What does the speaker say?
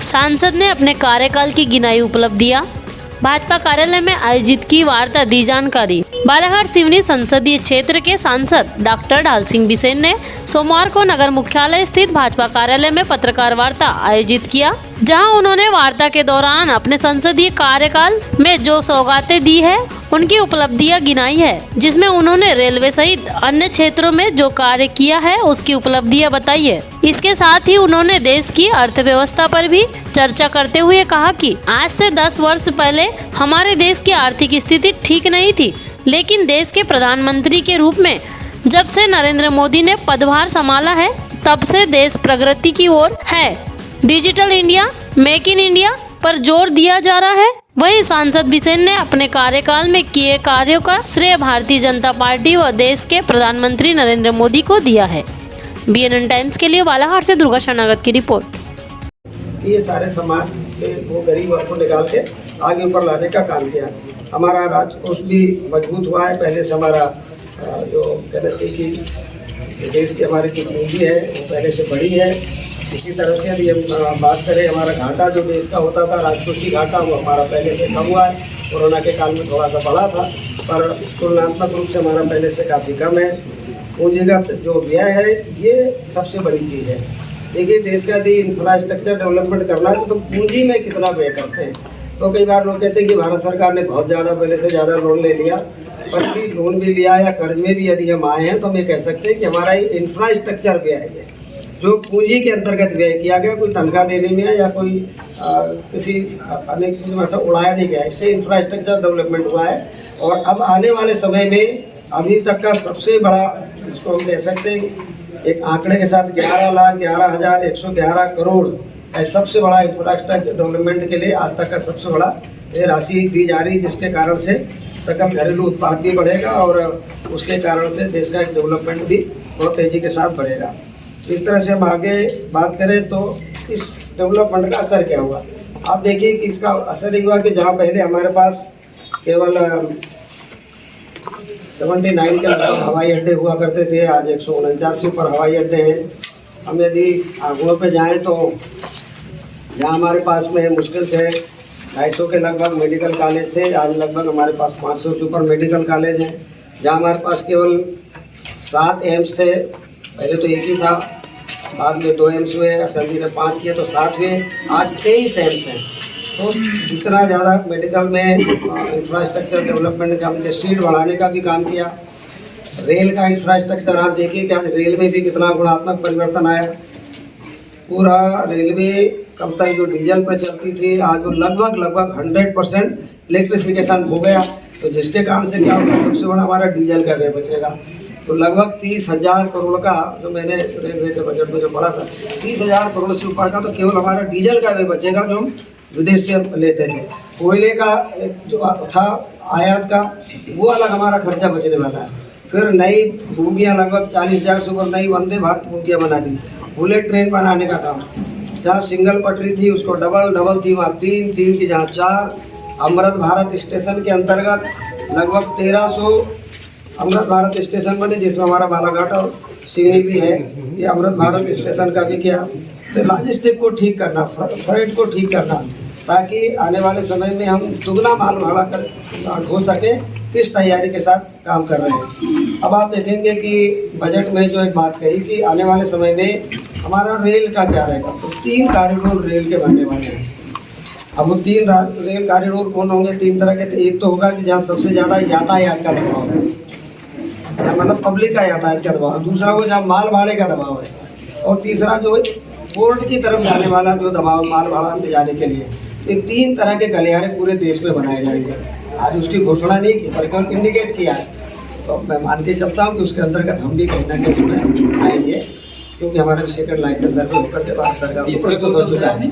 सांसद ने अपने कार्यकाल की गिनाई उपलब्धियां। भाजपा कार्यालय में आयोजित की वार्ता दी जानकारी। बालाघाट सिवनी संसदीय क्षेत्र के सांसद डॉक्टर ढाल सिंह बिसेन ने सोमवार को नगर मुख्यालय स्थित भाजपा कार्यालय में पत्रकार वार्ता आयोजित किया, जहां उन्होंने वार्ता के दौरान अपने संसदीय कार्यकाल में जो सौगातें दी है उनकी उपलब्धियां गिनाई है, जिसमें उन्होंने रेलवे सहित अन्य क्षेत्रों में जो कार्य किया है उसकी उपलब्धियां बताई है। इसके साथ ही उन्होंने देश की अर्थव्यवस्था पर भी चर्चा करते हुए कहा कि आज से 10 वर्ष पहले हमारे देश की आर्थिक स्थिति ठीक नहीं थी, लेकिन देश के प्रधानमंत्री के रूप में जब से नरेंद्र मोदी ने पदभार संभाला है तब से देश प्रगति की ओर है। Digital India, make in India पर जोर दिया जा रहा है। वहीं सांसद बिसेन ने अपने कार्यकाल में किए कार्यों का श्रेय भारतीय जनता पार्टी व देश के प्रधानमंत्री नरेंद्र मोदी को दिया है। BNN टाइम्स के लिए बालाघाट से दुर्गा शरणागत की रिपोर्ट। ये सारे समाज के वो गरीब वर्ग को निकाल के आगे ऊपर लाने का काम किया। हमारा राजकोष भी मजबूत हुआ है। पहले से हमारा जो कहना चाहिए कि देश की हमारी जो पूंजी है वो पहले से बढ़ी है। इसी तरह से यदि हम बात करें, हमारा घाटा जो देश का होता था, राजकोषीय घाटा, वो हमारा पहले से कम हुआ है। कोरोना के काल में थोड़ा सा बढ़ा था, पर तुलनात्मक रूप से हमारा पहले से काफ़ी कम है। पूंजीगत जो व्यय है ये सबसे बड़ी चीज़ है। देखिए, देश का यदि इंफ्रास्ट्रक्चर डेवलपमेंट करना है तो पूंजी में कितना व्यय करते हैं। तो कई बार लोग कहते हैं कि भारत सरकार ने बहुत ज़्यादा पहले से ज़्यादा लोन ले लिया, पर भी लोन भी लिया या कर्ज में भी यदि हम आए हैं तो हम ये कह सकते हैं कि हमारा इंफ्रास्ट्रक्चर व्यय है जो पूंजी के अंतर्गत व्यय किया गया, कोई तनख्वाह देने में या कोई किसी अनेक चीज़ में ऐसा उड़ाया नहीं गया। इससे इंफ्रास्ट्रक्चर डेवलपमेट हुआ है। और अब आने वाले समय में अभी तक का सबसे बड़ा, इसको हम कह सकते हैं एक आंकड़े के साथ 11,11,111 करोड़ सबसे बड़ा इंफ्रास्ट्रक्चर डेवलपमेंट के लिए आज तक का सबसे बड़ा ये राशि दी जा रही है, जिसके कारण से सकल घरेलू उत्पाद भी बढ़ेगा और उसके कारण से देश का डेवलपमेंट भी बहुत तेज़ी के साथ बढ़ेगा। इस तरह से हम आगे बात करें तो इस डेवलपमेंट का असर क्या हुआ। आप देखिए कि इसका असर ये हुआ कि जहाँ पहले हमारे पास केवल 79 के लगभग हवाई अड्डे हुआ करते थे, आज 149 से ऊपर हवाई अड्डे हैं। हम यदि आंकड़ों पे जाएं तो जहाँ हमारे पास में मुश्किल से 250 के लगभग मेडिकल कॉलेज थे, आज लगभग हमारे पास 500 से ऊपर मेडिकल कॉलेज हैं। जहाँ हमारे पास केवल 7 एम्स थे, पहले तो एक ही था, बाद में 2 एम्स हुए, अटल जी ने 5 किए तो 7 हुए, आज 23 एम्स हैं। तो इतना ज़्यादा मेडिकल में इंफ्रास्ट्रक्चर डेवलपमेंट का, हमने सीट बढ़ाने का भी काम किया। रेल का इंफ्रास्ट्रक्चर आप देखिए क्या रेल में भी कितना गुणात्मक परिवर्तन आया। पूरा रेलवे कब तक जो डीजल पर चलती थी, आज वो लगभग 100% इलेक्ट्रिफिकेशन हो गया। तो जिसके कारण से क्या होगा, सबसे बड़ा हमारा डीजल का व्यय बचेगा। तो लगभग 30,000 करोड़ का जो मैंने रेलवे के बजट में जो पढ़ा था, 30,000 करोड़ से ऊपर का तो केवल हमारा डीजल का व्यय बचेगा जो हम विदेश से लेते थे। कोयले का जो था आयात का, वो अलग हमारा खर्चा बचने वाला है। फिर नई बोगियाँ लगभग 40,000 से ऊपर नई वंदे भारत बोगियाँ बना दी। बुलेट ट्रेन बनाने का काम, जहाँ सिंगल पटरी थी उसको डबल थी, वहाँ 3 की जहाँ 4। अमृत भारत स्टेशन के अंतर्गत लगभग 1300 अमृत भारत स्टेशन बने, जिसमें हमारा बालाघाट और सिवनी भी है। ये अमृत भारत स्टेशन का भी किया। तो लॉजिस्टिक को ठीक करना, फ्रेट को ठीक करना, ताकि आने वाले समय में हम दुगना माल भाड़ा कर हो सके, इस तैयारी के साथ काम कर रहे हैं। अब आप देखेंगे कि बजट में जो एक बात कही कि आने वाले समय में हमारा रेल का क्या रहेगा, तो 3 कॉरिडोर रेल के बनने वाले हैं। अब वो 3 रेल कॉरिडोर कौन होंगे, 3 तरह के। एक तो होगा कि जहाँ सबसे ज़्यादा यातायात का दबाव है, मतलब पब्लिक का यातायात का दबाव। दूसरा वो जहाँ माल भाड़े का दबाव है, और तीसरा जो है पोर्ट की तरफ जाने वाला जो दबाव माल भाड़ा ले जाने के लिए। ये 3 तरह के गलियारे पूरे देश में बनाए जाएंगे। आज उसकी घोषणा नहीं की, पर केवल इंडिकेट किया है। तो मैं मान के चलता हूँ कि उसके अंतर्गत हम भी कहीं ना कहीं उसमें आएंगे, क्योंकि हमारा भी सेकंड लाइन का सर्वे होकर के बाद सरकार को प्रस्तुत हो चुका है।